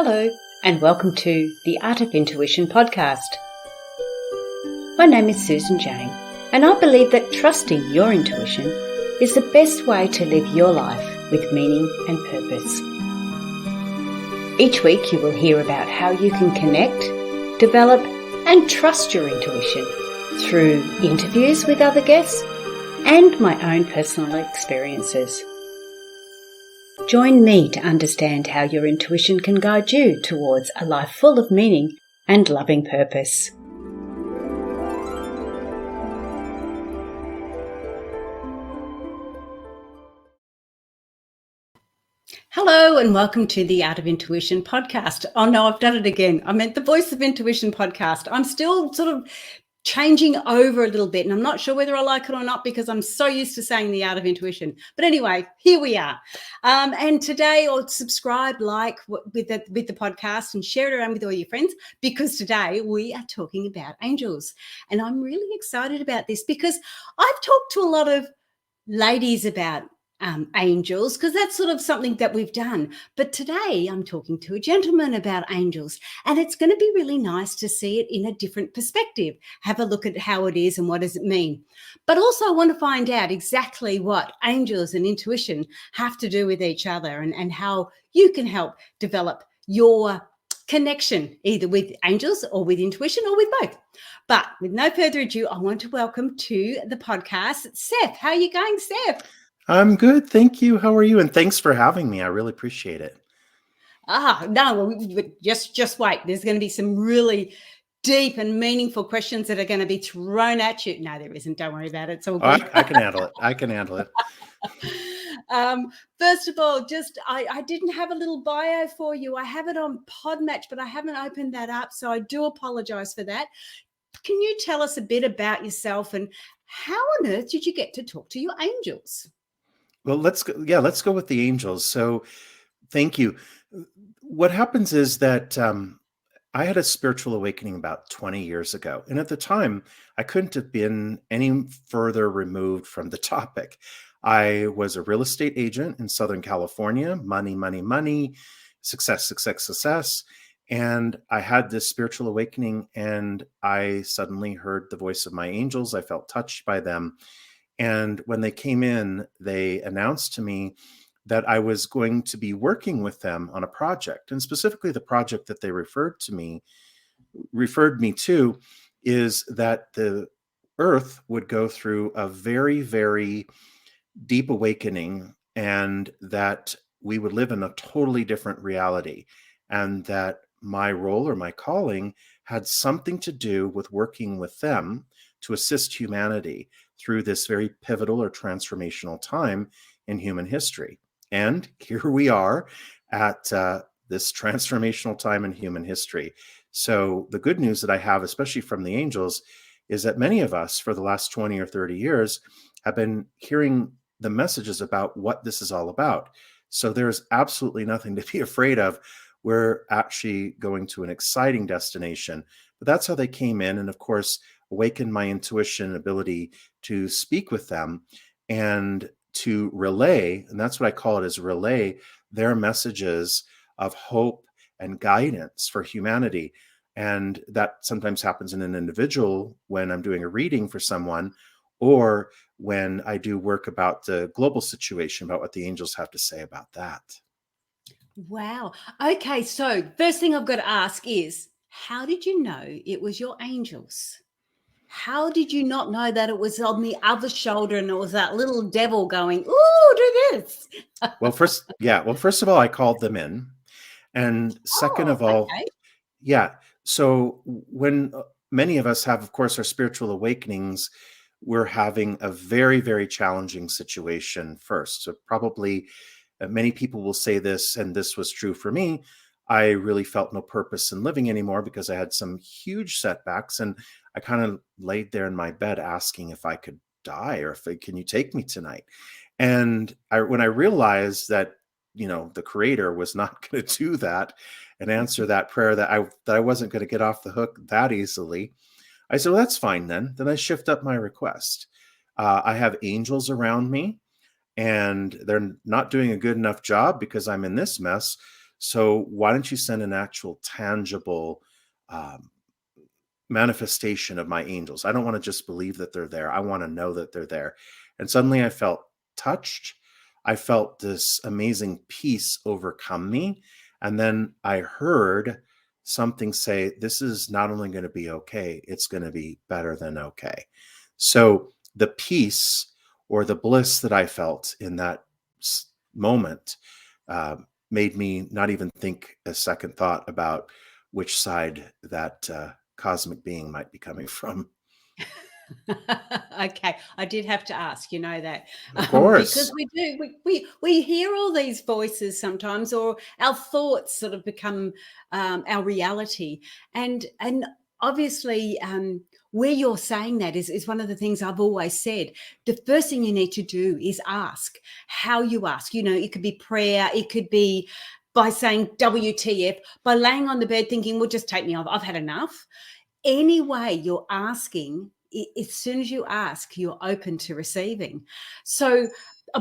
Hello, and welcome to the Art of Intuition podcast. My name is Susan Jane, and I believe that trusting your intuition is the best way to live your life with meaning and purpose. Each week you will hear about how you can connect, develop, and trust your intuition through interviews with other guests and my own personal experiences. Join me to understand how your intuition can guide you towards a life full of meaning and loving purpose. Hello and welcome to the Art of Intuition podcast. Oh no, I've done it again. I meant the Voice of Intuition podcast. I'm still sort of changing over a little bit, and I'm not sure whether I like it or not because I'm so used to saying the Art of Intuition. But anyway, here we are. And today, or subscribe, like with the podcast, and share it around with all your friends, because today we are talking about angels, and I'm really excited about this because I've talked to a lot of ladies about angels, because that's sort of something that we've done. But today I'm talking to a gentleman about angels, and it's going to be really nice to see it in a different perspective, have a look at how it is and what does it mean. But also I want to find out exactly what angels and intuition have to do with each other, and how you can help develop your connection either with angels or with intuition or with both. But with no further ado, I want to welcome to the podcast Seph. How are you going, Seph? I'm good. Thank you. How are you? And thanks for having me. I really appreciate it. No, well, just wait. There's going to be some really deep and meaningful questions that are going to be thrown at you. No, there isn't. Don't worry about it. It's all good. I can handle it. I can handle it. First of all, I didn't have a little bio for you. I have it on Podmatch, but I haven't opened that up. So I do apologize for that. Can you tell us a bit about yourself and how on earth did you get to talk to your angels? Well, let's go with the angels. So thank you. What happens is that I had a spiritual awakening about 20 years ago. And at the time, I couldn't have been any further removed from the topic. I was a real estate agent in Southern California, money, success. And I had this spiritual awakening, and I suddenly heard the voice of my angels. I felt touched by them. And when they came in, they announced to me that I was going to be working with them on a project. And specifically the project that they referred me to is that the earth would go through a very, very deep awakening, and that we would live in a totally different reality, and that my role or my calling had something to do with working with them to assist humanity through this very pivotal or transformational time in human history. And here we are at this transformational time in human history. So the good news that I have, especially from the angels, is that many of us for the last 20 or 30 years have been hearing the messages about what this is all about. So there's absolutely nothing to be afraid of. We're actually going to an exciting destination. But that's how they came in, and of course, awakened my intuition and ability to speak with them and to relay, and that's what I call it, is relay their messages of hope and guidance for humanity. And that sometimes happens in an individual when I'm doing a reading for someone, or when I do work about the global situation, about what the angels have to say about that. Wow. Okay, so first thing I've got to ask is, how did you know it was your angels? How did you not know that it was on the other shoulder and it was that little devil going, "Ooh, do this"? Well, first of all, I called them in. And second of all, okay. So when many of us have, of course, our spiritual awakenings, we're having a very, very challenging situation first. So probably many people will say this, and this was true for me. I really felt no purpose in living anymore because I had some huge setbacks, and I kind of laid there in my bed asking if I could die, or can you take me tonight? And when I realized that, the Creator was not going to do that and answer that prayer, that I wasn't going to get off the hook that easily, I said, well, that's fine then. Then I shift up my request. I have angels around me, and they're not doing a good enough job because I'm in this mess. So why don't you send an actual tangible um, manifestation of my angels? I don't want to just believe that they're there. I want to know that they're there. And suddenly I felt touched. I felt this amazing peace overcome me. And then I heard something say, this is not only going to be okay, it's going to be better than okay. So the peace or the bliss that I felt in that moment uh, made me not even think a second thought about which side that cosmic being might be coming from. Okay, I did have to ask, you know that, Of because course. we hear all these voices sometimes, or our thoughts sort of become our reality, and obviously, where you're saying that is one of the things I've always said. The first thing you need to do is ask. How you ask, you know, it could be prayer, it could be by saying WTF, by laying on the bed thinking, well, just take me off, I've had enough. Any way you're asking, as soon as you ask, you're open to receiving. So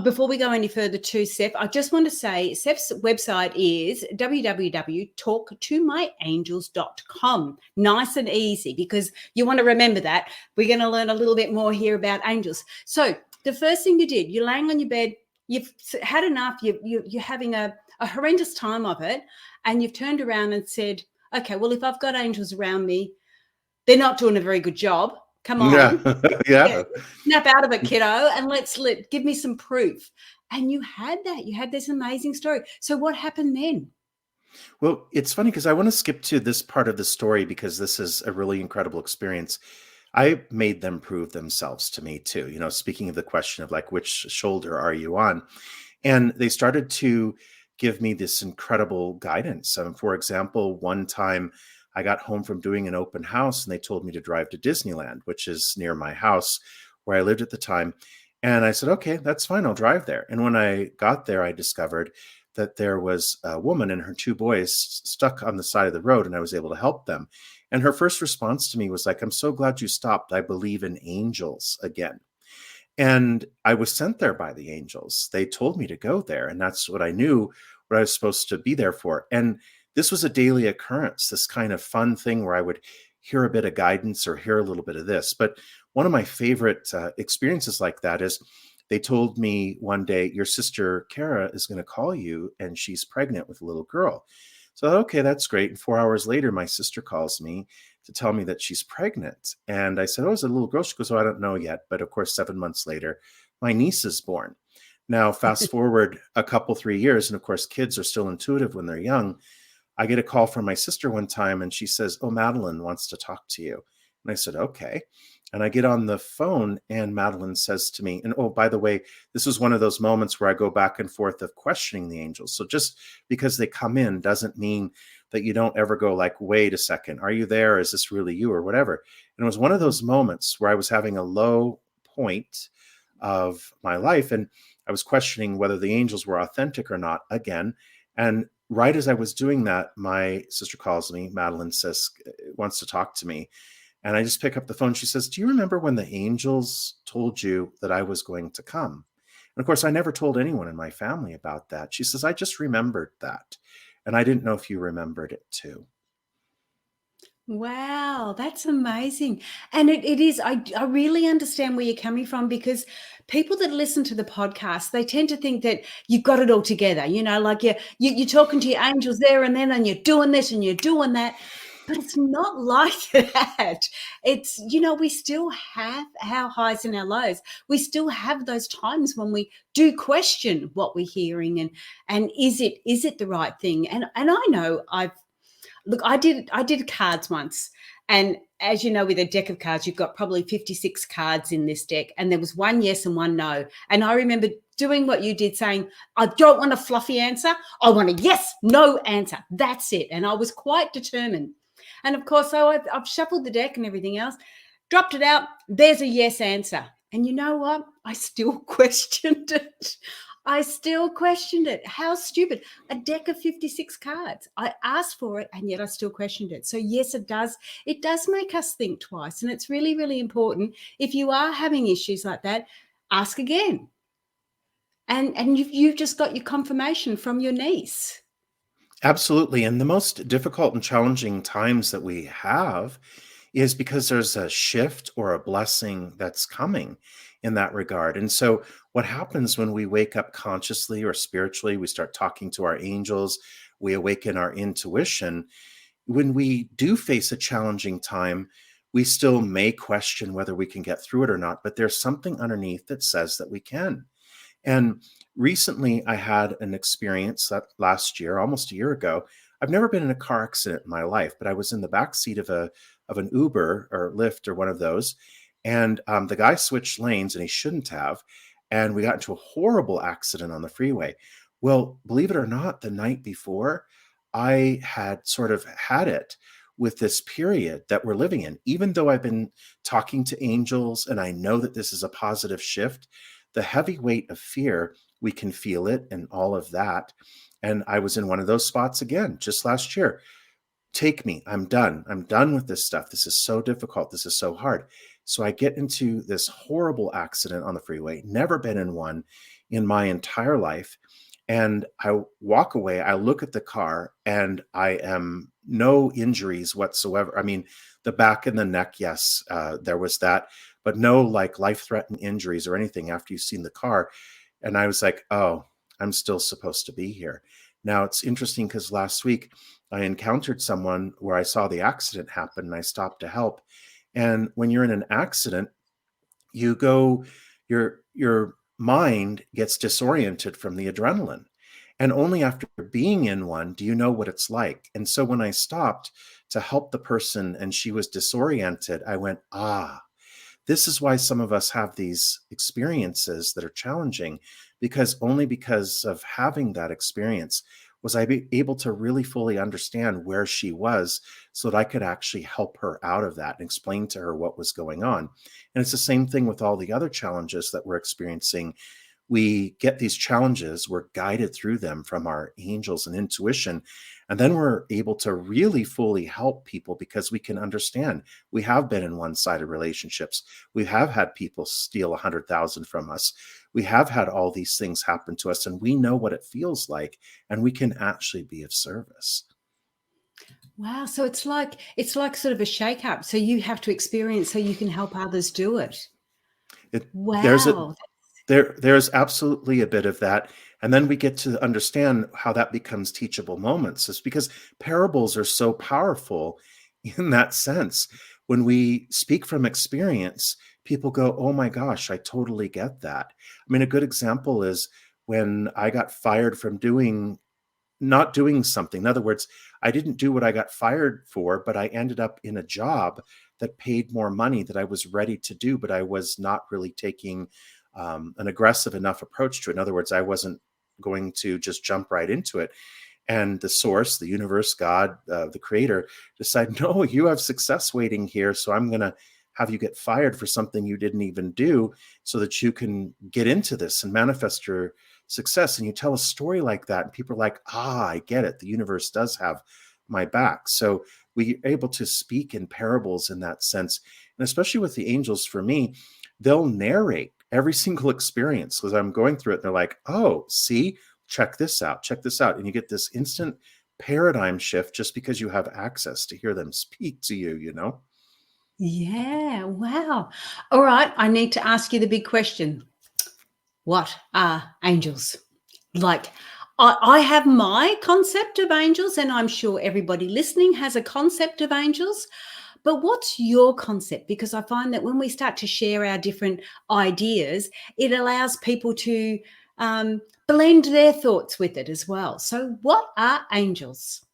before we go any further to Seph, I just want to say Seph's website is www.talktomyangels.com. Nice and easy, because you want to remember that. We're going to learn a little bit more here about angels. So the first thing you did, you're laying on your bed, you've had enough, you're having a horrendous time of it, and you've turned around and said, okay, well, if I've got angels around me, they're not doing a very good job. Come Yeah. on. Yeah, Yeah. snap out of it, kiddo, and give me some proof. And you had that. You had this amazing story. So what happened then? Well, it's funny because I want to skip to this part of the story because this is a really incredible experience. I made them prove themselves to me too. You know, speaking of the question of like, which shoulder are you on? And they started to give me this incredible guidance. For example, one time I got home from doing an open house and they told me to drive to Disneyland, which is near my house where I lived at the time. And I said, okay, that's fine. I'll drive there. And when I got there, I discovered that there was a woman and her two boys stuck on the side of the road, and I was able to help them. And her first response to me was like, I'm so glad you stopped. I believe in angels again. And I was sent there by the angels. They told me to go there, and that's what I knew, what I was supposed to be there for. And this was a daily occurrence, this kind of fun thing where I would hear a bit of guidance or hear a little bit of this. But one of my favorite experiences like that is they told me one day, your sister Kara is going to call you, and she's pregnant with a little girl. So, okay, that's great. And 4 hours later, my sister calls me to tell me that she's pregnant. And I said, oh, is it a little girl? She goes, oh, I don't know yet. But of course, 7 months later, my niece is born. Now, fast forward a couple, 3 years, and of course, kids are still intuitive when they're young. I get a call from my sister one time, and she says, oh, Madeline wants to talk to you. And I said, okay. And I get on the phone, and Madeline says to me, and oh, by the way, this was one of those moments where I go back and forth of questioning the angels. So just because they come in doesn't mean that you don't ever go like, wait a second, are you there? Is this really you or whatever? And it was one of those moments where I was having a low point of my life, and I was questioning whether the angels were authentic or not again. And right as I was doing that, my sister calls me, Madeline says, wants to talk to me. And I just pick up the phone. She says, do you remember when the angels told you that I was going to come? And of course, I never told anyone in my family about that. She says, I just remembered that. And I didn't know if you remembered it too. Wow, that's amazing. And it is, I really understand where you're coming from, because people that listen to the podcast, they tend to think that you've got it all together, you know, like you're talking to your angels there and then, and you're doing this and you're doing that. But it's not like that. It's, you know, we still have our highs and our lows. We still have those times when we do question what we're hearing, and is it the right thing? And I know I did cards once, and as you know, with a deck of cards, you've got probably 56 cards in this deck, and there was one yes and one no. And I remember doing what you did, saying, I don't want a fluffy answer. I want a yes, no answer. That's it. And I was quite determined. And of course, so I've shuffled the deck and everything else, dropped it out. There's a yes answer. And you know what? I still questioned it. I still questioned it. How stupid. A deck of 56 cards. I asked for it, and yet I still questioned it. So yes, it does. It does make us think twice. And it's really, really important. If you are having issues like that, ask again. And you've just got your confirmation from your niece. Absolutely. And the most difficult and challenging times that we have is because there's a shift or a blessing that's coming in that regard. And so, what happens when we wake up consciously or spiritually, we start talking to our angels, we awaken our intuition. When we do face a challenging time, we still may question whether we can get through it or not, but there's something underneath that says that we can. And recently, I had an experience that last year, almost a year ago. I've never been in a car accident in my life, but I was in the back seat of an Uber or Lyft or one of those, and the guy switched lanes, and he shouldn't have, and we got into a horrible accident on the freeway. Well, believe it or not, the night before, I had sort of had it with this period that we're living in. Even though I've been talking to angels and I know that this is a positive shift, the heavy weight of fear, we can feel it and all of that. And I was in one of those spots again just last year. Take me. I'm done. I'm done with this stuff. This is so difficult. This is so hard. So I get into this horrible accident on the freeway, never been in one in my entire life. And I walk away, I look at the car, and I am no injuries whatsoever. I mean, the back and the neck, yes, there was that, but no like life threatening injuries or anything after you've seen the car. And I was like, oh, I'm still supposed to be here. Now it's interesting because last week I encountered someone where I saw the accident happen and I stopped to help. And when you're in an accident, you go, your mind gets disoriented from the adrenaline. And only after being in one do you know what it's like. And so when I stopped to help the person and she was disoriented, I went, ah, this is why some of us have these experiences that are challenging, because only because of having that experience was I able to really fully understand where she was so that I could actually help her out of that and explain to her what was going on. And it's the same thing with all the other challenges that we're experiencing. We get these challenges, we're guided through them from our angels and intuition, and then we're able to really fully help people because we can understand. We have been in one-sided relationships. We have had people steal 100,000 from us. We have had all these things happen to us, and we know what it feels like, and we can actually be of service. Wow. So it's like sort of a shake up. So you have to experience so you can help others do it. There's a Wow. there's absolutely a bit of that. And then we get to understand how that becomes teachable moments. Is because parables are so powerful in that sense. When we speak from experience, people go, oh my gosh, I totally get that. I mean, a good example is when I got fired from not doing something. In other words, I didn't do what I got fired for, but I ended up in a job that paid more money that I was ready to do, but I was not really taking an aggressive enough approach to it. In other words, I wasn't going to just jump right into it. And the source, the universe, God, the creator, decided, no, you have success waiting here. So I'm going to have you get fired for something you didn't even do so that you can get into this and manifest your success. And you tell a story like that, and people are like, ah, I get it. The universe does have my back. So we are able to speak in parables in that sense. And especially with the angels, for me, they'll narrate every single experience because I'm going through it. And they're like, oh, see, check this out, check this out. And you get this instant paradigm shift just because you have access to hear them speak to you, you know? Yeah. Wow. All right. I need to ask you the big question. What are angels? Like, I have my concept of angels, and I'm sure everybody listening has a concept of angels. But what's your concept? Because I find that when we start to share our different ideas, it allows people to blend their thoughts with it as well. So, what are angels?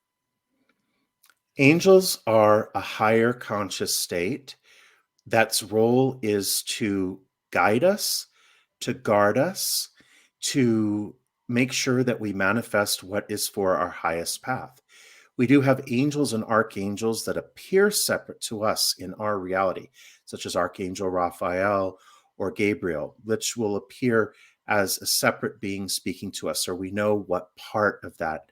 Angels are a higher conscious state that's role is to guide us, to guard us, to make sure that we manifest what is for our highest path. We do have angels and archangels that appear separate to us in our reality, such as Archangel Raphael or Gabriel, which will appear as a separate being speaking to us, or we know what part of that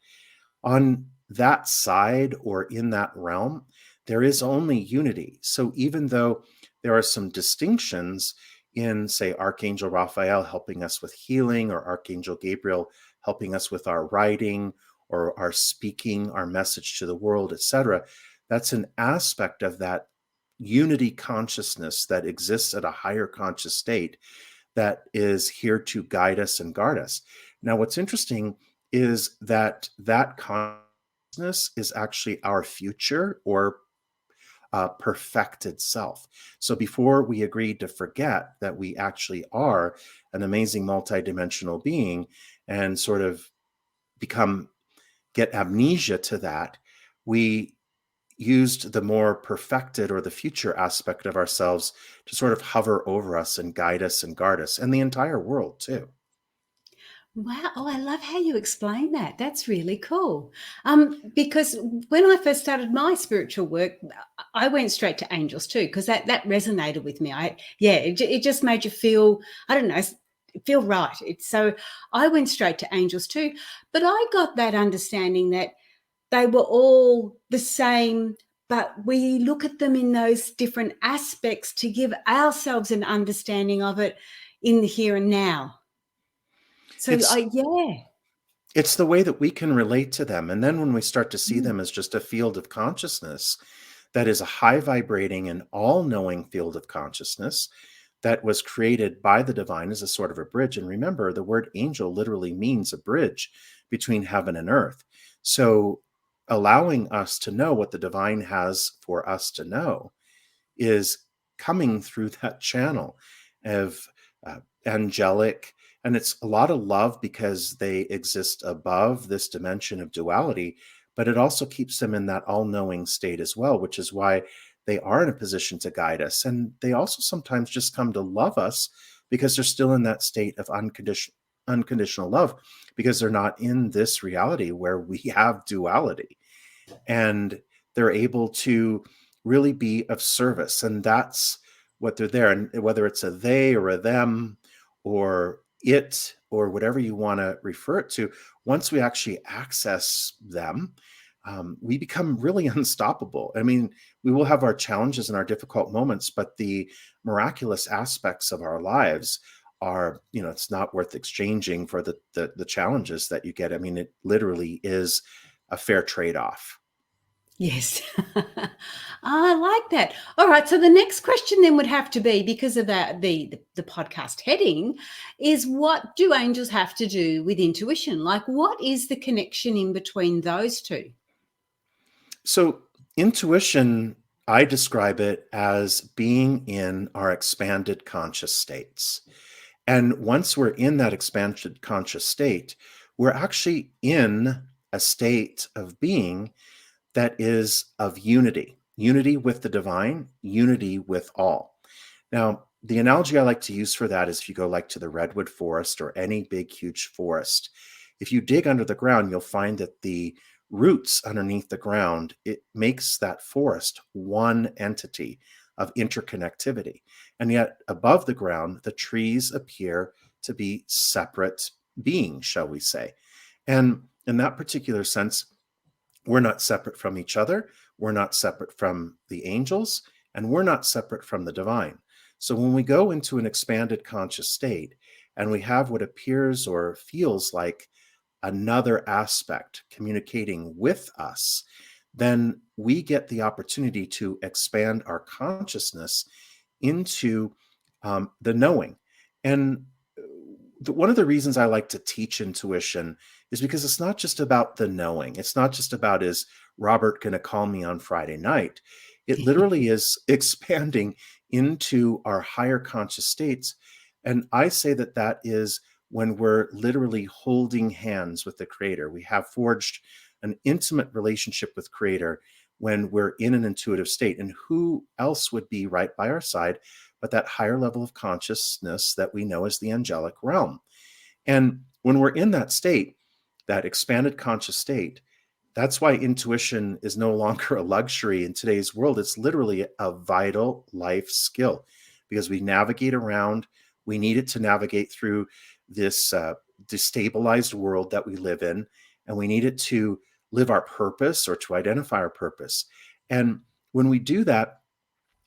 on that side or in that realm, there is only unity. So even though there are some distinctions in, say, Archangel Raphael helping us with healing or Archangel Gabriel helping us with our writing or our speaking our message to the world, etc. That's an aspect of that unity consciousness that exists at a higher conscious state that is here to guide us and guard us. Now, what's interesting is that that consciousness is actually our future or perfected self. So before we agreed to forget that we actually are an amazing multidimensional being and sort of become get amnesia to that, we used the more perfected or the future aspect of ourselves to sort of hover over us and guide us and guard us and the entire world too. Wow. Oh, I love how you explain that. That's really cool. Because when I first started my spiritual work, I went straight to angels too, because that resonated with me. It just made you feel, I don't know, feel right. So I went straight to angels too, but I got that understanding that they were all the same, but we look at them in those different aspects to give ourselves an understanding of it in the here and now. So It's yeah. it's the way that we can relate to them. And then when we start to see Mm. them as just a field of consciousness that is a high vibrating and all knowing field of consciousness that was created by the divine as a sort of a bridge. And remember, the word angel literally means a bridge between heaven and earth. So allowing us to know what the divine has for us to know is coming through that channel of angelic. And it's a lot of love because they exist above this dimension of duality, but it also keeps them in that all knowing state as well, which is why they are in a position to guide us. And they also sometimes just come to love us because they're still in that state of unconditional love, because they're not in this reality where we have duality, and they're able to really be of service. And that's what they're there. And whether it's a they or a them or it or whatever you want to refer it to, once we actually access them, we become really unstoppable. I mean, we will have our challenges and our difficult moments, but the miraculous aspects of our lives are, it's not worth exchanging for the challenges that you get. I mean, it literally is a fair trade-off. Yes. I like that. All right. So the next question then would have to be, because of that, the podcast heading, is what do angels have to do with intuition? Like, what is the connection in between those two? So, intuition, I describe it as being in our expanded conscious states. And once we're in that expanded conscious state, we're actually in a state of being that is of unity with the divine, unity with all. Now, the analogy I like to use for that is if you go like to the redwood forest or any big, huge forest, if you dig under the ground, you'll find that the roots underneath the ground, it makes that forest one entity of interconnectivity. And yet above the ground, the trees appear to be separate beings, shall we say. And in that particular sense, we're not separate from each other. We're not separate from the angels, and we're not separate from the divine. So when we go into an expanded conscious state and we have what appears or feels like another aspect communicating with us, then we get the opportunity to expand our consciousness into the knowing. And one of the reasons I like to teach intuition is because it's not just about the knowing. It's not just about, is Robert going to call me on Friday night? It literally is expanding into our higher conscious states. And I say that that is when we're literally holding hands with the Creator. We have forged an intimate relationship with Creator when we're in an intuitive state. And who else would be right by our side but that higher level of consciousness that we know as the angelic realm? And when we're in that state, that expanded conscious state, that's why intuition is no longer a luxury in today's world. It's literally a vital life skill, because we navigate around. We need it to navigate through this destabilized world that we live in, and we need it to live our purpose or to identify our purpose. And when we do that,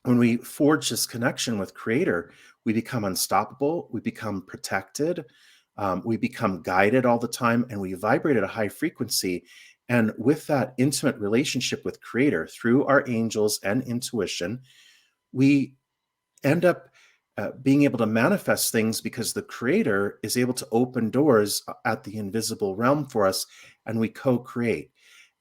when we forge this connection with Creator, we become unstoppable, we become protected, We become guided all the time, and we vibrate at a high frequency. And with that intimate relationship with Creator through our angels and intuition, we end up being able to manifest things because the Creator is able to open doors at the invisible realm for us, and we co-create.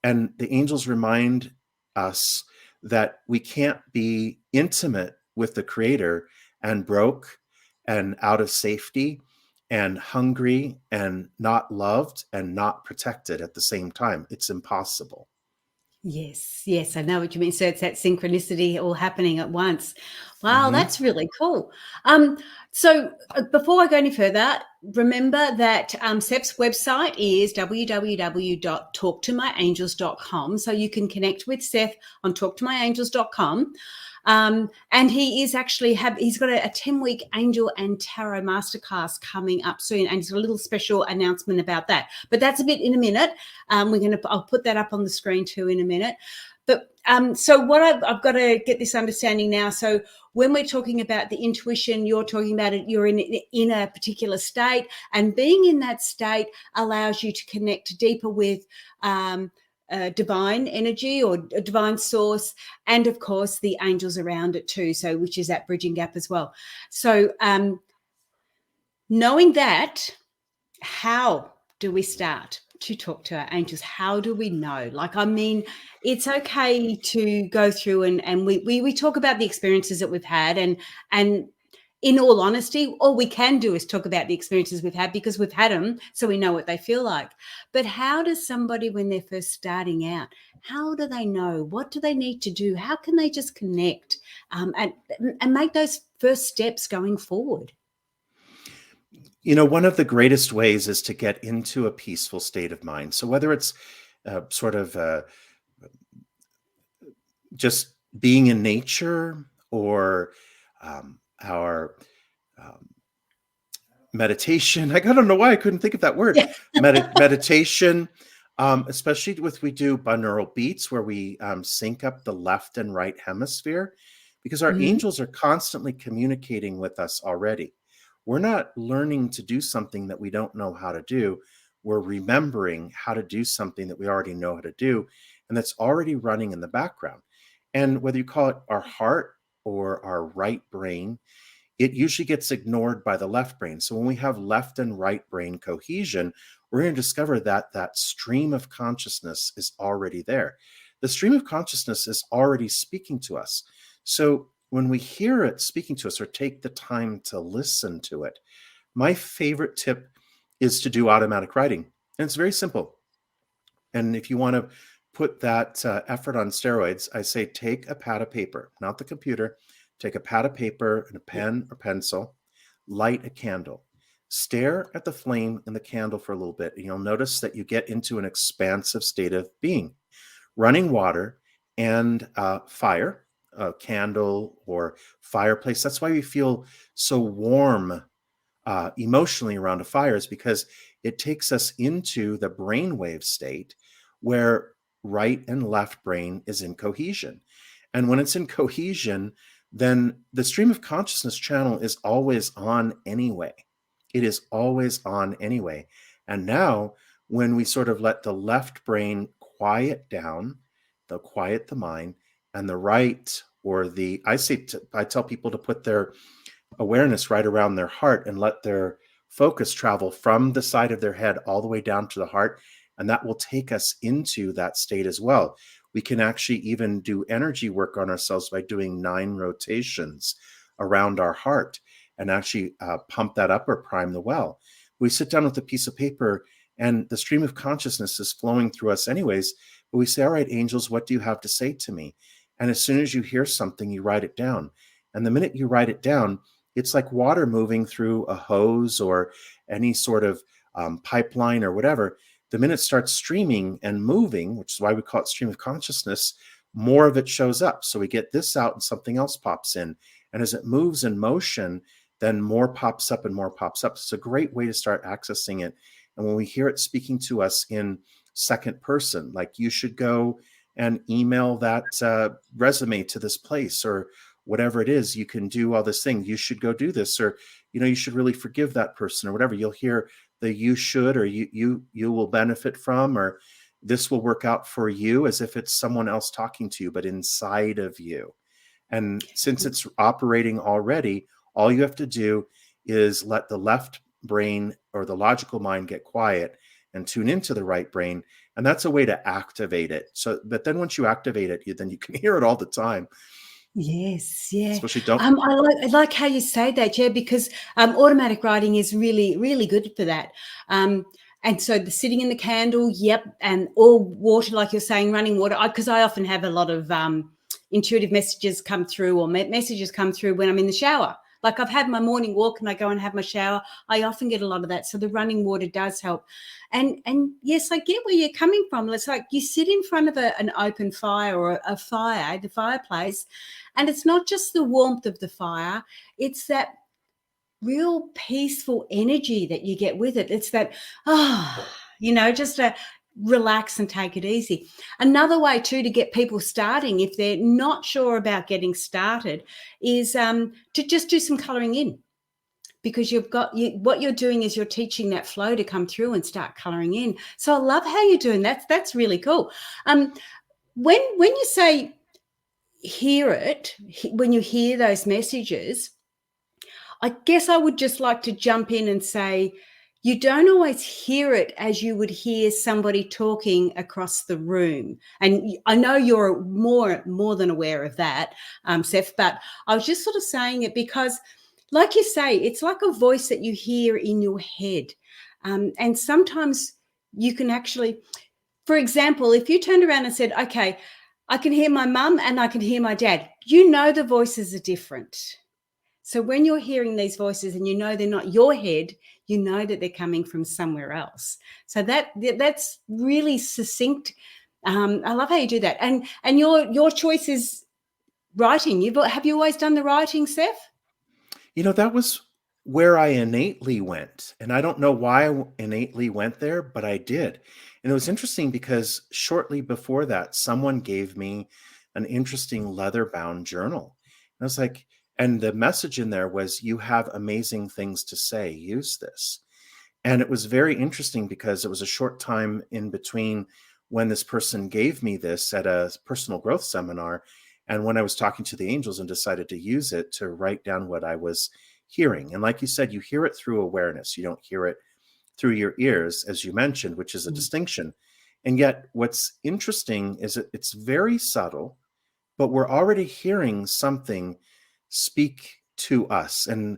And the angels remind us that we can't be intimate with the Creator and broke and out of safety and hungry and not loved and not protected at the same time. It's impossible. Yes, yes, I know what you mean. So it's that synchronicity all happening at once. Wow, Mm-hmm. that's really cool. So before I go any further, remember that Seph's website is www.talktomyangels.com. So you can connect with Seph on talktomyangels.com. And he is actually he's got a 10-week angel and tarot masterclass coming up soon, and he's got a little special announcement about that. But that's a bit in a minute. I'll put that up on the screen too in a minute. But so what I've got to get this understanding now. So when we're talking about the intuition, you're talking about it, you're in a particular state, and being in that state allows you to connect deeper with divine energy or a divine source, and of course the angels around it too, so which is that bridging gap as well. So knowing that, how do we start to talk to our angels? How do we know? Like, I mean, it's okay to go through and we talk about the experiences that we've had, and in all honesty, all we can do is talk about the experiences we've had because we've had them, so we know what they feel like. But how does somebody, when they're first starting out, how do they know? What do they need to do? How can they just connect and make those first steps going forward? One of the greatest ways is to get into a peaceful state of mind. So whether it's just being in nature or our meditation. I don't know why I couldn't think of that word. Meditation, especially we do binaural beats where we sync up the left and right hemisphere, because our angels are constantly communicating with us already. We're not learning to do something that we don't know how to do. We're remembering how to do something that we already know how to do, and that's already running in the background. And whether you call it our heart or our right brain, it usually gets ignored by the left brain. So when we have left and right brain cohesion, we're going to discover that that stream of consciousness is already there. The stream of consciousness is already speaking to us. So when we hear it speaking to us or take the time to listen to it, my favorite tip is to do automatic writing. And it's very simple. And if you want to put that effort on steroids, I say take a pad of paper, not the computer. Take a pad of paper and a pen or pencil, light a candle, stare at the flame in the candle for a little bit, and you'll notice that you get into an expansive state of being. Running water and fire, a candle or fireplace. That's why we feel so warm emotionally around a fire, is because it takes us into the brainwave state where right and left brain is in cohesion. And when it's in cohesion, then the stream of consciousness channel is always on anyway. It is always on anyway. And now, when we sort of let the left brain quiet down, they'll quiet the mind, and the right, or I tell people to put their awareness right around their heart and let their focus travel from the side of their head all the way down to the heart. And that will take us into that state as well. We can actually even do energy work on ourselves by doing 9 rotations around our heart and actually pump that up or prime the well. We sit down with a piece of paper and the stream of consciousness is flowing through us anyways. But we say, all right, angels, what do you have to say to me? And as soon as you hear something, you write it down. And the minute you write it down, it's like water moving through a hose or any sort of pipeline or whatever. The minute it starts streaming and moving, which is why we call it stream of consciousness, more of it shows up. So we get this out and something else pops in. And as it moves in motion, then more pops up and more pops up. It's a great way to start accessing it. And when we hear it speaking to us in second person, like you should go and email that resume to this place, or whatever it is, you can do all this thing. You should go do this, or, you should really forgive that person, or whatever. You'll hear the you should, or you will benefit from, or this will work out for you, as if it's someone else talking to you, but inside of you. And since it's operating already, all you have to do is let the left brain or the logical mind get quiet and tune into the right brain. And that's a way to activate it. So, but then once you activate it, then you can hear it all the time. Yes, yeah. Especially don't. I like how you say that, yeah, because automatic writing is really, really good for that. And so the sitting in the candle, yep, and all water, like you're saying, running water, because I often have a lot of intuitive messages come through, or messages come through when I'm in the shower. Like I've had my morning walk and I go and have my shower. I often get a lot of that. So the running water does help. And yes, I get where you're coming from. It's like you sit in front of an open fire, or a fire, the fireplace, and it's not just the warmth of the fire, it's that real peaceful energy that you get with it. It's that, just to relax and take it easy. Another way too to get people starting, if they're not sure about getting started, is to just do some colouring in. Because what you're doing is you're teaching that flow to come through and start colouring in. So I love how you're doing that. That's really cool. When you say hear it, when you hear those messages, I guess I would just like to jump in and say, you don't always hear it as you would hear somebody talking across the room. And I know you're more than aware of that, Seph, but I was just sort of saying it because, like you say, it's like a voice that you hear in your head. And sometimes you can actually, for example, if you turned around and said, okay, I can hear my mum and I can hear my dad, the voices are different. So when you're hearing these voices and they're not your head, you know that they're coming from somewhere else. So that's really succinct. I love how you do that. And your choice is writing. Have you always done the writing, Seph? That was where I innately went. And I don't know why I innately went there, but I did. And it was interesting because shortly before that, someone gave me an interesting leather-bound journal. And I was like, and the message in there was, you have amazing things to say, use this. And it was very interesting because it was a short time in between when this person gave me this at a personal growth seminar and when I was talking to the angels and decided to use it to write down what I was hearing. And like you said, you hear it through awareness. You don't hear it through your ears, as you mentioned, which is a distinction. And yet what's interesting is that it's very subtle, but we're already hearing something speak to us. And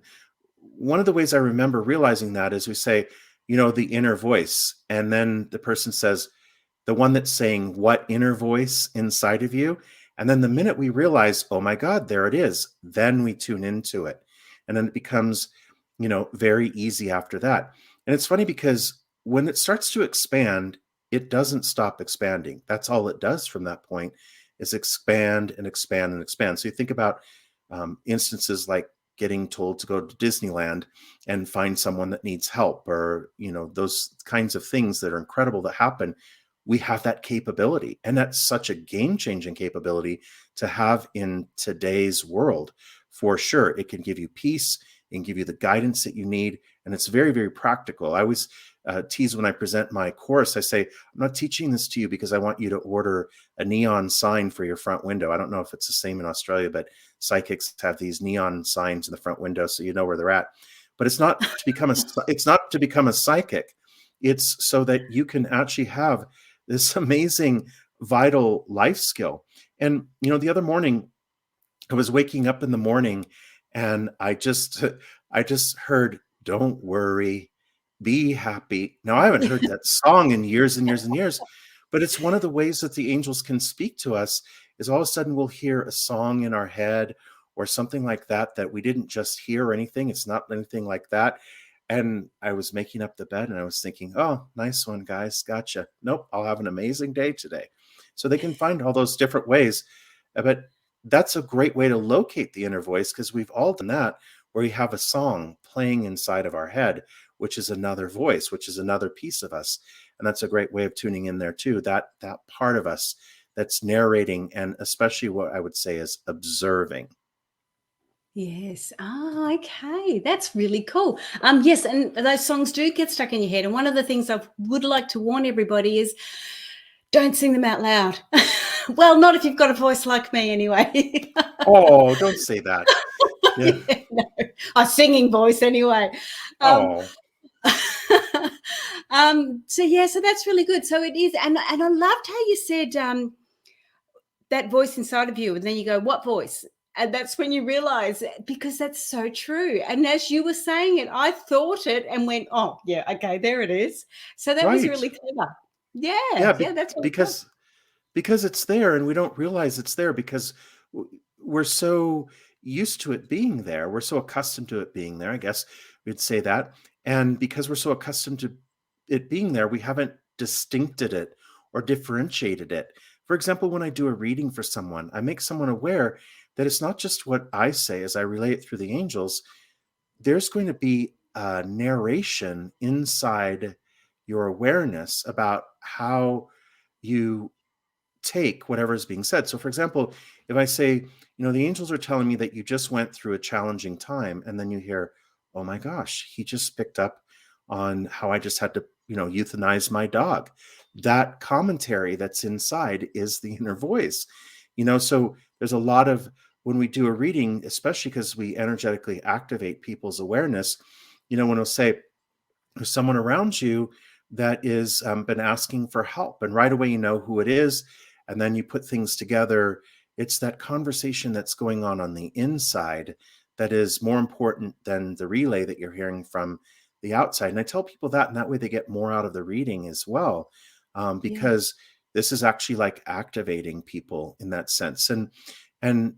one of the ways I remember realizing that is we say, the inner voice. And then the person says, the one that's saying what inner voice inside of you. And then the minute we realize, oh my God, there it is, then we tune into it. And then it becomes, very easy after that. And it's funny because when it starts to expand, it doesn't stop expanding. That's all it does from that point is expand and expand and expand. So you think about instances like getting told to go to Disneyland and find someone that needs help, or, those kinds of things that are incredible that happen. We have that capability. And that's such a game-changing capability to have in today's world. For sure, it can give you peace, it can give you the guidance that you need. And it's very, very practical. I always tease when I present my course, I say, I'm not teaching this to you because I want you to order a neon sign for your front window. I don't know if it's the same in Australia, but psychics have these neon signs in the front window so you know where they're at. But it's not to become a psychic. It's so that you can actually have this amazing vital life skill. And the other morning I was waking up in the morning and I just heard, don't worry, be happy. Now I haven't heard that song in years and years and years, but it's one of the ways that the angels can speak to us is all of a sudden we'll hear a song in our head or something like that we didn't just hear or anything. It's not anything like that. And I was making up the bed and I was thinking, oh, nice one, guys. Gotcha. Nope. I'll have an amazing day today. So they can find all those different ways. But that's a great way to locate the inner voice because we've all done that where you have a song playing inside of our head, which is another voice, which is another piece of us. And that's a great way of tuning in there too. That part of us that's narrating and especially what I would say is observing. Yes. Ah, okay. That's really cool. Yes, and those songs do get stuck in your head. And one of the things I would like to warn everybody is don't sing them out loud. Well, not if you've got a voice like me anyway. Oh, don't say that. Yeah. Yeah, no, a singing voice anyway. Um, Oh, so yeah, so that's really good. So it is, and I loved how you said that voice inside of you, and then you go, "What voice?" And that's when you realize, because that's so true. And as you were saying it, I thought it and went, "Oh, yeah, okay, there it is." So that was right. really clever. Yeah, Yeah, yeah, that's really cool. because it's there and we don't realize it's there because we're so used to it being there. We're so accustomed to it being there, I guess we'd say that. And because we're so accustomed to it being there, we haven't distincted it or differentiated it. For example, when I do a reading for someone, I make someone aware that it's not just what I say as I relay it through the angels. There's going to be a narration inside your awareness about how you take whatever is being said. So, for example, if I say, the angels are telling me that you just went through a challenging time, and then you hear, oh my gosh, he just picked up on how I just had to, euthanize my dog. That commentary that's inside is the inner voice, so there's a lot of, when we do a reading, especially because we energetically activate people's awareness, when we'll say, there's someone around you that is been asking for help, and right away you know who it is, and then you put things together. It's that conversation that's going on the inside that is more important than the relay that you're hearing from the outside. And I tell people that, and that way they get more out of the reading as well, Yeah. because this is actually like activating people in that sense. And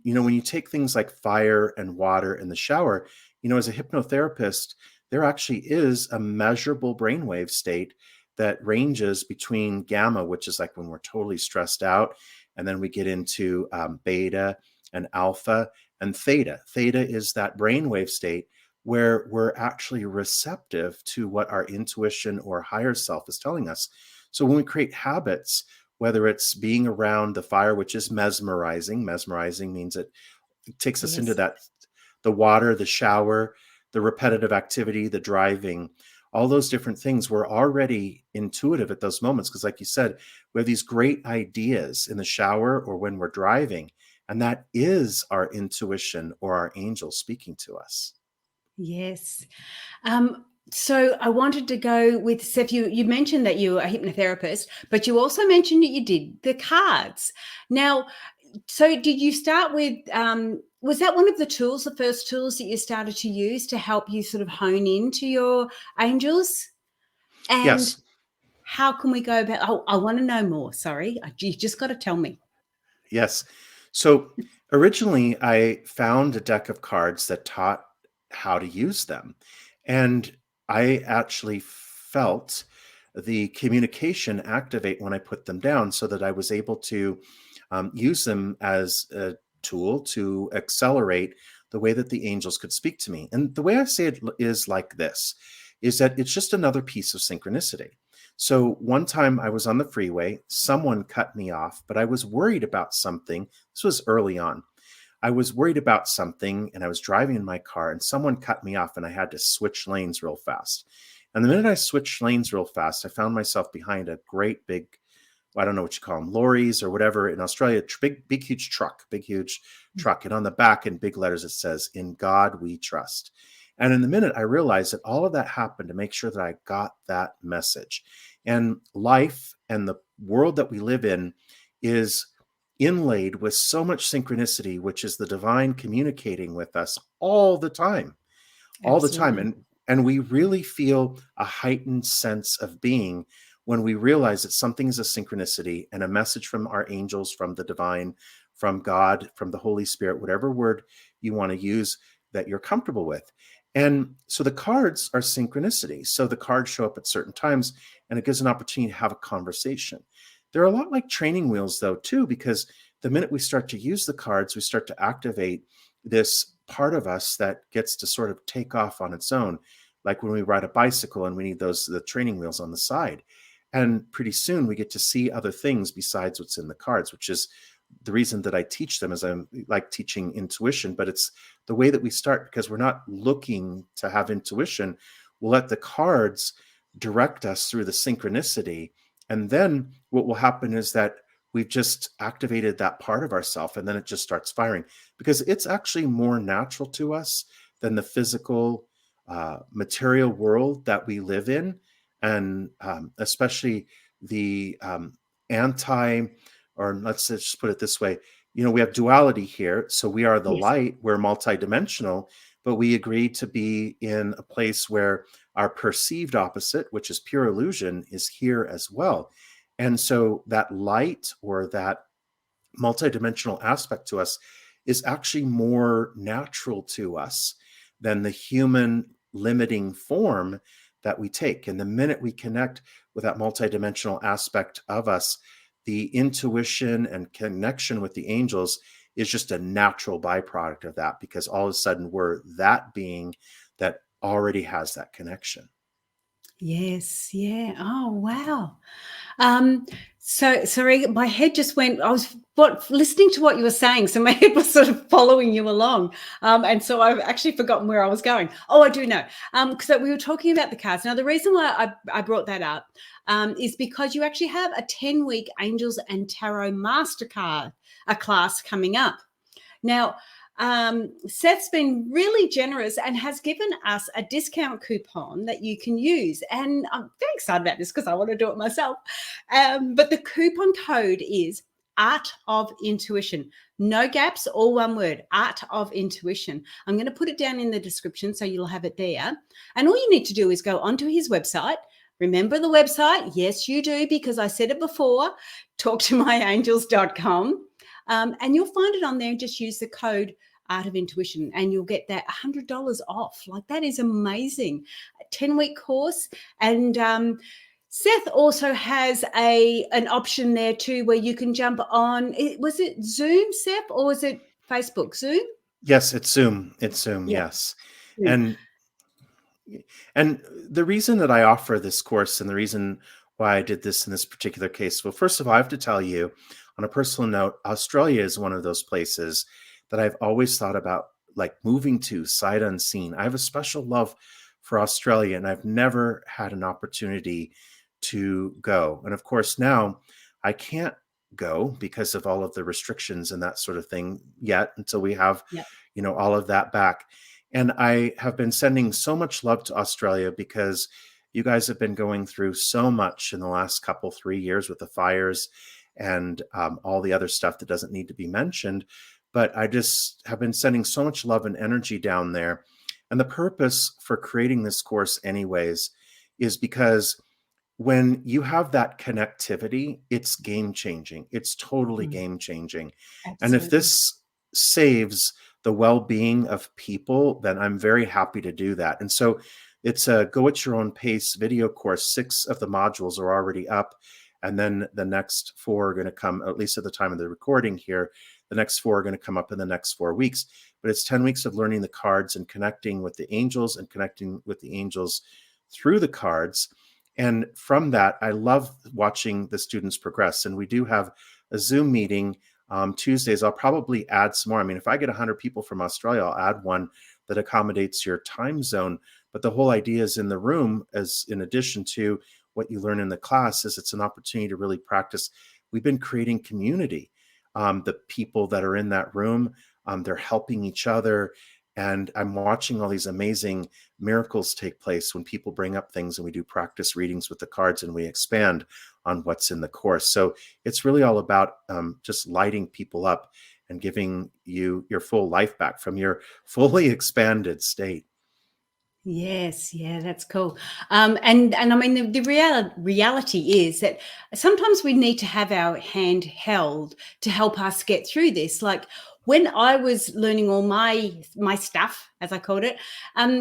when you take things like fire and water in the shower, as a hypnotherapist, there actually is a measurable brainwave state that ranges between gamma, which is like when we're totally stressed out, and then we get into beta and alpha and theta. Theta is that brainwave state where we're actually receptive to what our intuition or higher self is telling us. So when we create habits, whether it's being around the fire, which is mesmerizing means it takes us into Yes. that, the water, the shower, the repetitive activity, the driving, all those different things. We're already intuitive at those moments because, like you said, we have these great ideas in the shower or when we're driving, and that is our intuition or our angel speaking to us. Yes. So I wanted to go with Seph. You mentioned that you were a hypnotherapist, but you also mentioned that you did the cards. Now, so did you start with? Was that one of the tools, the first tools that you started to use to help you sort of hone into your angels? And Yes. how can we go about? Oh, I want to know more. Sorry, you just got to tell me. Yes. So originally, I found a deck of cards that taught how to use them. And I actually felt the communication activate when I put them down so that I was able to use them as a tool to accelerate the way that the angels could speak to me. And the way I say it is like this, is that it's just another piece of synchronicity. So one time I was on the freeway, someone cut me off, but I was worried about something. This was early on. I was worried about something and I was driving in my car and someone cut me off and I had to switch lanes real fast. And the minute I switched lanes real fast, I found myself behind a great big, I don't know what you call them, lorries or whatever in Australia, big, huge truck. And on the back in big letters, it says, "In God we trust." And in the minute, I realized that all of that happened to make sure that I got that message. And life and the world that we live in is inlaid with so much synchronicity, which is the divine communicating with us all the time. Absolutely. And we really feel a heightened sense of being when we realize that something is a synchronicity and a message from our angels, from the divine, from God, from the Holy Spirit, whatever word you want to use that you're comfortable with. And so the cards are synchronicity. So the cards show up at certain times and it gives an opportunity to have a conversation. They're a lot like training wheels, though, too, because the minute we start to use the cards, we start to activate this part of us that gets to sort of take off on its own, like when we ride a bicycle and we need the training wheels on the side. And pretty soon we get to see other things besides what's in the cards, which is the reason that I teach them is I like teaching intuition, but it's the way that we start, because we're not looking to have intuition. We'll let the cards direct us through the synchronicity. And then what will happen is that we've just activated that part of ourself, and then it just starts firing, because it's actually more natural to us than the physical material world that we live in. And especially the anti, or let's just put it this way, we have duality here. So we are the Yes. light, we're multidimensional, but we agree to be in a place where our perceived opposite, which is pure illusion, is here as well. And so that light, or that multidimensional aspect to us, is actually more natural to us than the human limiting form that we take. And the minute we connect with that multidimensional aspect of us, the intuition and connection with the angels is just a natural byproduct of that, because all of a sudden we're that being that already has that connection. Yes. Yeah. Oh, wow. So sorry, my head just went. I was listening to what you were saying, so my head was sort of following you along, and so I've actually forgotten where I was going. Oh, I do know, because we were talking about the cards. Now, the reason why I brought that up is because you actually have a 10-week Angels and Tarot Mastercard class coming up. Now, Seth's been really generous and has given us a discount coupon that you can use. And I'm very excited about this because I want to do it myself. But the coupon code is Art of Intuition. No gaps, all one word, Art of Intuition. I'm going to put it down in the description so you'll have it there. And all you need to do is go onto his website. Remember the website? Yes, you do, because I said it before, talktomyangels.com. And you'll find it on there, and just use the code Art of Intuition and you'll get that $100 off. Like, that is amazing. A 10-week course. And Seth also has an option there too where you can jump on. Was it Zoom, Seth, or was it Facebook? Zoom? Yes, it's Zoom. It's Zoom, Yeah. yes. And the reason that I offer this course, and the reason why I did this in this particular case, well, first of all, I have to tell you, on a personal note, Australia is one of those places that I've always thought about, like, moving to sight unseen. I have a special love for Australia, and I've never had an opportunity to go. And of course, now I can't go because of all of the restrictions and that sort of thing yet, until we have, all of that back. And I have been sending so much love to Australia, because you guys have been going through so much in the last 3 years with the fires and all the other stuff that doesn't need to be mentioned. But I just have been sending so much love and energy down there. And the purpose for creating this course anyways is because when you have that connectivity, it's game changing. It's totally game changing. And if this saves the well-being of people, then I'm very happy to do that. And so it's a go at your own pace video course. 6 of the modules are already up. And then the next 4 are going to come, at least at the time of the recording here. The next 4 are going to come up in the next 4 weeks. But it's 10 weeks of learning the cards and connecting with the angels, and connecting with the angels through the cards. And from that, I love watching the students progress. And we do have a Zoom meeting Tuesdays. I'll probably add some more. I mean, if I get 100 people from Australia, I'll add one that accommodates your time zone. But the whole idea is in the room, as in addition to what you learn in the class, is it's an opportunity to really practice. We've been creating community. The people that are in that room, they're helping each other. And I'm watching all these amazing miracles take place when people bring up things and we do practice readings with the cards and we expand on what's in the course. So it's really all about just lighting people up and giving you your full life back from your fully expanded state. Yes, yeah, that's cool. And I mean, the reality is that sometimes we need to have our hand held to help us get through this. Like, when I was learning all my stuff, as I called it,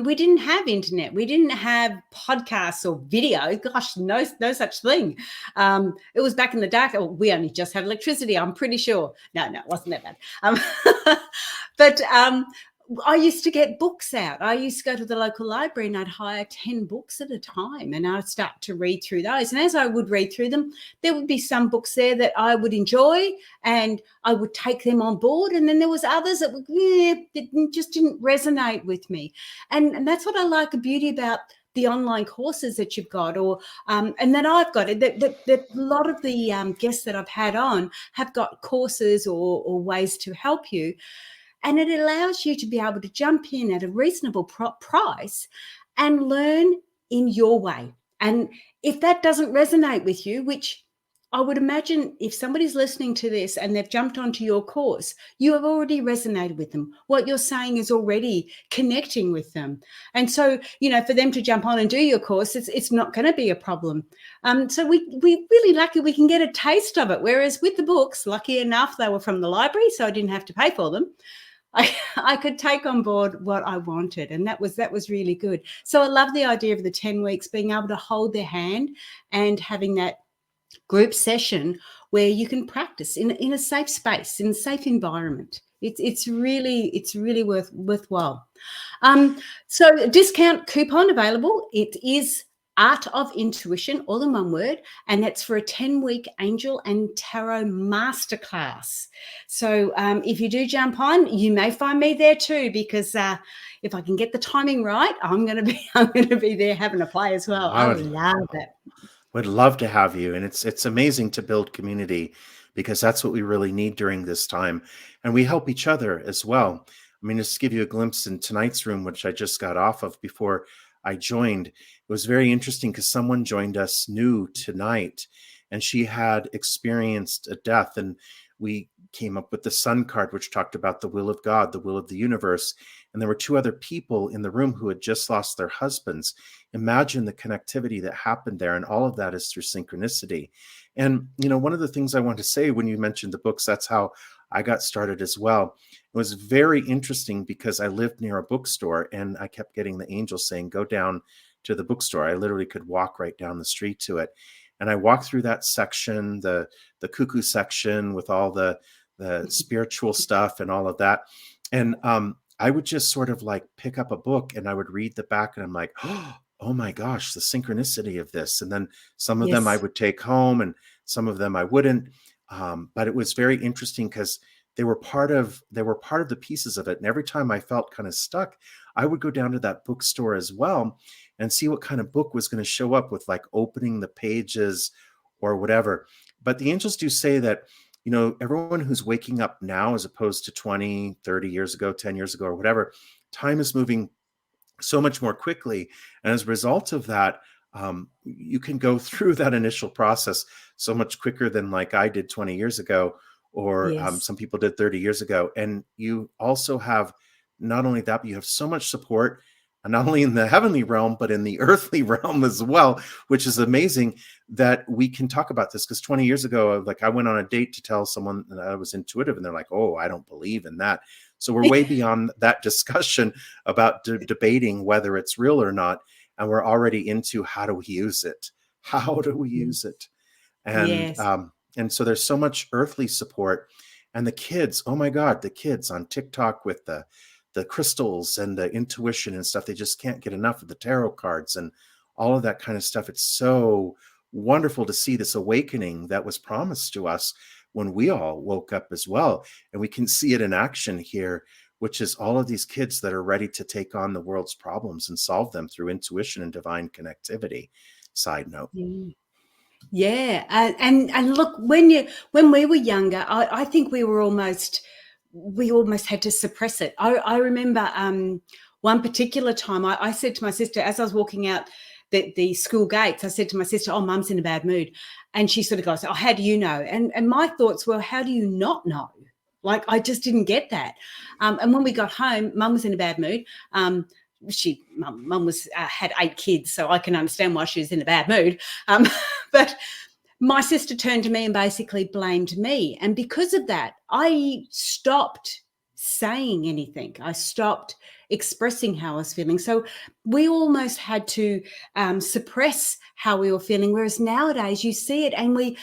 we didn't have internet, we didn't have podcasts or video. Gosh, no such thing. It was back in the dark. We only just had electricity, I'm pretty sure. No, it wasn't that bad. But I used to get books out. I used to go to the local library and I'd hire 10 books at a time, and I'd start to read through those. And as I would read through them, there would be some books there that I would enjoy and I would take them on board. And then there was others that just didn't resonate with me. And that's what I like the beauty about the online courses that you've got, or and that I've got. That a lot of the guests that I've had on have got courses or ways to help you. And it allows you to be able to jump in at a reasonable price and learn in your way. And if that doesn't resonate with you, which I would imagine if somebody's listening to this and they've jumped onto your course, you have already resonated with them. What you're saying is already connecting with them. And so, for them to jump on and do your course, it's not going to be a problem. So we're really lucky we can get a taste of it. Whereas with the books, lucky enough, they were from the library, so I didn't have to pay for them. I could take on board what I wanted, and that was really good. So I love the idea of the 10 weeks, being able to hold their hand and having that group session where you can practice in a safe space, in a safe environment. It's really worthwhile. So discount coupon available. It is Art of Intuition, all in one word, and that's for a 10-week Angel and Tarot Masterclass. So if you do jump on, you may find me there too, because if I can get the timing right, I'm going to be there having a play as well. I love it. Would love to have you, and it's amazing to build community, because that's what we really need during this time, and we help each other as well. I mean, just to give you a glimpse in tonight's room, which I just got off of before I joined, it was very interesting because someone joined us new tonight, and she had experienced a death, and we came up with the Sun card, which talked about the will of God, the will of the universe. And there were two other people in the room who had just lost their husbands. Imagine the connectivity that happened there. And all of that is through synchronicity. And, one of the things I want to say when you mentioned the books, that's how I got started as well. It was very interesting because I lived near a bookstore, and I kept getting the angels saying, go down to the bookstore. I literally could walk right down the street to it. And I walked through that section, the cuckoo section with all the spiritual stuff and all of that. And I would just sort of like pick up a book and I would read the back, and I'm like, oh my gosh, the synchronicity of this. And then some of them I would take home and some of them I wouldn't. But it was very interesting because they were part of the pieces of it. And every time I felt kind of stuck, I would go down to that bookstore as well and see what kind of book was going to show up with like opening the pages or whatever. But the angels do say that, everyone who's waking up now as opposed to 20, 30 years ago, 10 years ago, or whatever, time is moving so much more quickly. And as a result of that, you can go through that initial process so much quicker than like I did 20 years ago, or some people did 30 years ago. And you also have not only that, but you have so much support, not only in the heavenly realm, but in the earthly realm as well, which is amazing that we can talk about this. Because 20 years ago, like I went on a date to tell someone that I was intuitive, and they're like, oh, I don't believe in that. So we're way beyond that discussion about debating whether it's real or not. And we're already into how do we use it? How do we use it? And so there's so much earthly support. And the kids, oh my God, the kids on TikTok with the crystals and the intuition and stuff, they just can't get enough of the tarot cards and all of that kind of stuff. It's so wonderful to see this awakening that was promised to us when we all woke up as well. And we can see it in action here, which is all of these kids that are ready to take on the world's problems and solve them through intuition and divine connectivity. Side note. Yeah. And look, when we were younger, I think we almost had to suppress it. I remember one particular time I said to my sister, as I was walking out the school gates, I said to my sister, oh, Mum's in a bad mood. And she sort of goes, oh, how do you know? And my thoughts were, how do you not know? Like, I just didn't get that. And when we got home, Mum was in a bad mood. Mum was had 8 kids, so I can understand why she was in a bad mood. But my sister turned to me and basically blamed me. And because of that, I stopped saying anything. I stopped expressing how I was feeling. So we almost had to suppress how we were feeling. Whereas nowadays you see it, and we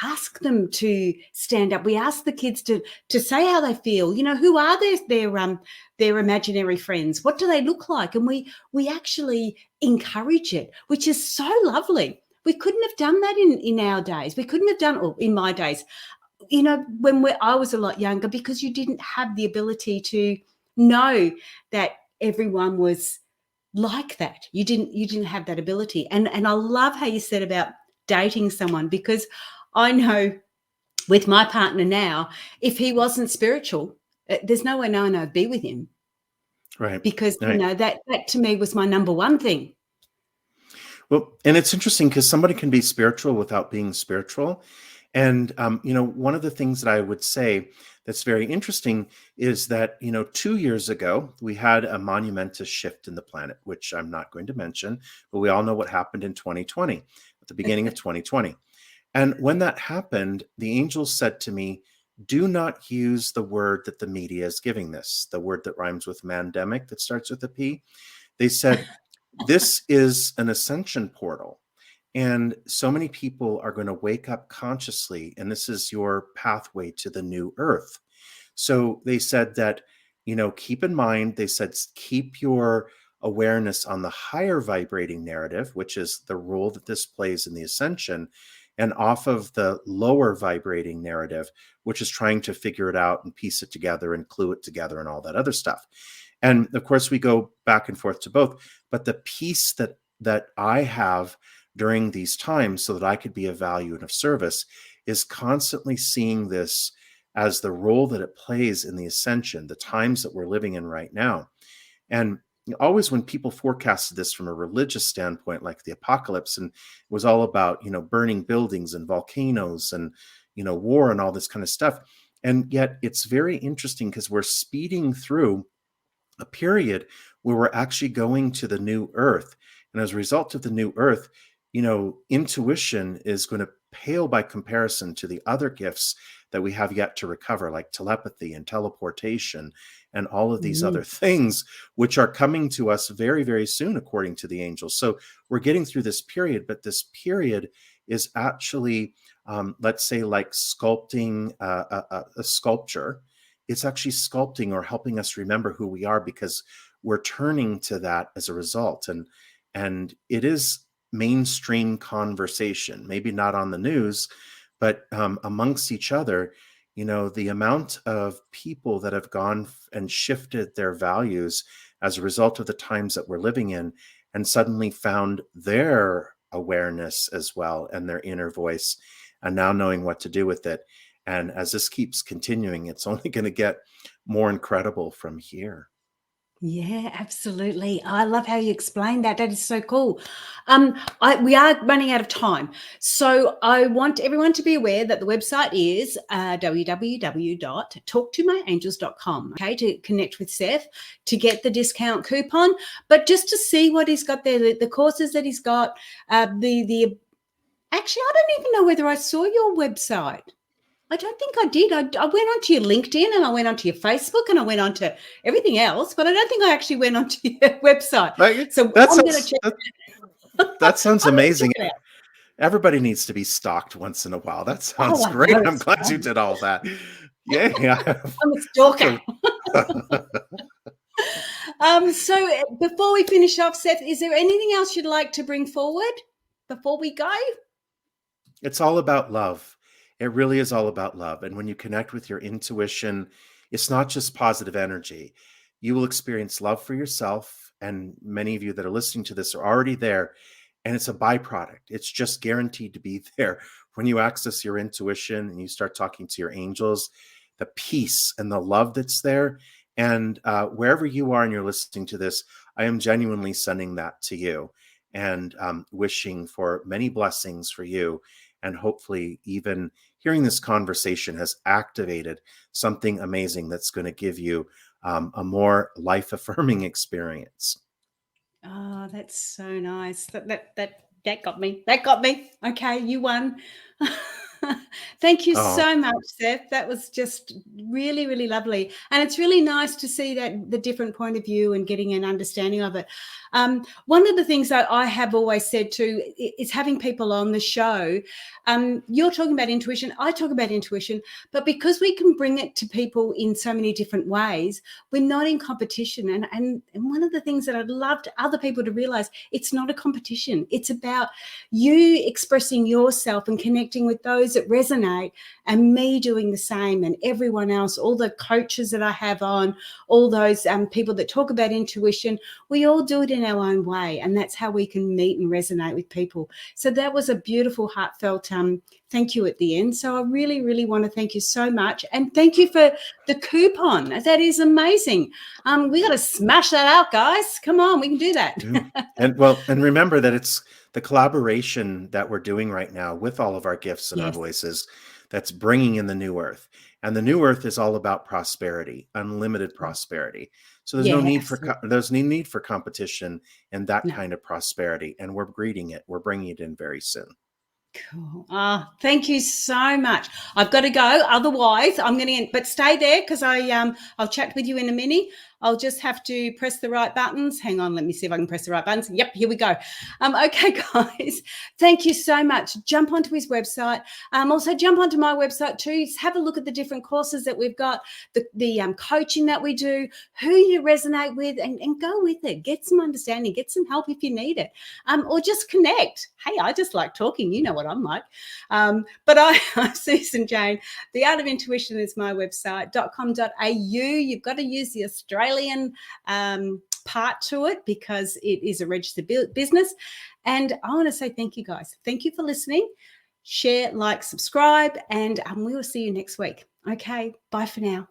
ask them to stand up. We ask the kids to say how they feel. You know, who are their imaginary friends? What do they look like? And we actually encourage it, which is so lovely. We couldn't have done that in our days. We couldn't have done, or in my days, you know, when I was a lot younger, because you didn't have the ability to know that everyone was like that. You didn't have that ability. And I love how you said about dating someone, because I know with my partner now, if he wasn't spiritual, there's no way knowing I'd be with him, Right. because, you Right. know, that to me was my number one thing. Well, and it's interesting because somebody can be spiritual without being spiritual. And, one of the things that I would say that's very interesting is that, 2 years ago, we had a monumentous shift in the planet, which I'm not going to mention, but we all know what happened in 2020, at the beginning of 2020. And when that happened, the angels said to me, do not use the word that the media is giving this, the word that rhymes with mandemic that starts with a P. They said, this is an ascension portal. And so many people are going to wake up consciously, and this is your pathway to the new earth. So they said that, keep in mind, they said, keep your awareness on the higher vibrating narrative, which is the role that this plays in the ascension, and off of the lower vibrating narrative, which is trying to figure it out and piece it together and clue it together and all that other stuff. And of course, we go back and forth to both. But the piece that I have during these times, so that I could be of value and of service, is constantly seeing this as the role that it plays in the ascension, the times that we're living in right now. And always when people forecasted this from a religious standpoint, like the apocalypse, and it was all about, burning buildings and volcanoes and, war and all this kind of stuff. And yet it's very interesting because we're speeding through a period where we're actually going to the new earth. And as a result of the new earth, intuition is going to pale by comparison to the other gifts that we have yet to recover, like telepathy and teleportation and all of these other things, which are coming to us very, very soon, according to the angels. So we're getting through this period, but this period is actually, let's say, like sculpting a sculpture. It's actually sculpting or helping us remember who we are, because we're turning to that as a result. And it is mainstream conversation, maybe not on the news, but amongst each other, the amount of people that have gone and shifted their values as a result of the times that we're living in, and suddenly found their awareness as well and their inner voice, and now knowing what to do with it. And as this keeps continuing, it's only going to get more incredible from here. Yeah, absolutely. I love how you explained that. That is so cool. We are running out of time. So I want everyone to be aware that the website is www.talktomyangels.com, okay, to connect with Seph, to get the discount coupon, but just to see what he's got there, the courses that he's got, actually, I don't even know whether I saw your website. I don't think I did. I went onto your LinkedIn, and I went onto your Facebook, and I went onto everything else, but I don't think I actually went onto your website. So I'm going to check. That sounds I'm gonna amazing. check it out. Everybody needs to be stalked once in a while. That sounds Oh, I great. know, I'm it's glad you fun. did all that. Yeah. I'm a stalker. So So before we finish off, Seph, is there anything else you'd like to bring forward before we go? it's all about love. It really is all about love. And when you connect with your intuition, it's not just positive energy. You will experience love for yourself. And many of you that are listening to this are already there. And it's a byproduct. It's just guaranteed to be there. When you access your intuition and you start talking to your angels, the peace and the love that's there. And wherever you are and you're listening to this, I am genuinely sending that to you, and wishing for many blessings for you. And hopefully, even hearing this conversation has activated something amazing that's going to give you a more life affirming experience. Oh, that's so nice. That got me. That got me. Okay, you won. Thank you Oh, so much, Seph. That was just really, really lovely. And it's really nice to see that the different point of view and getting an understanding of it. One of the things that I have always said too is having people on the show. You're talking about intuition, I talk about intuition, but because we can bring it to people in so many different ways, we're not in competition. And one of the things that I'd love to other people to realize, it's not a competition. It's about you expressing yourself and connecting with those that resonate, and me doing the same, and everyone else, all the coaches that I have on, all those people that talk about intuition, we all do it in our own way, and that's how we can meet and resonate with people. So that was a beautiful, heartfelt thank you at the end. So I really, really want to thank you so much, and thank you for the coupon. That is amazing. We got to smash that out, guys. Come on, we can do that. yeah. And remember that it's the collaboration that we're doing right now with all of our gifts and our Yes. voices that's bringing in the new earth. And the new earth is all about prosperity, unlimited prosperity. So there's no need for Yes. there's no need for competition in that No. kind of prosperity, and we're greeting it. We're bringing it in very soon. Cool. Thank you so much. I've got to go. Otherwise, I'm going to end. But stay there because I'll chat with you in a minute. I'll just have to press the right buttons. Hang on, let me see if I can press the right buttons. Yep, here we go. Okay, guys. Thank you so much. Jump onto his website. Also jump onto my website too. Have a look at the different courses that we've got, the coaching that we do, who you resonate with, and go with it. Get some understanding. Get some help if you need it. Or just connect. Hey, I just like talking. You know what I'm like. But I'm Susan Jane. The Art of Intuition is my website, .com.au. You've got to use the Australian part to it because it is a registered business. And I want to say thank you, guys. Thank you for listening. Share, like, subscribe, and we will see you next week. Okay, bye for now.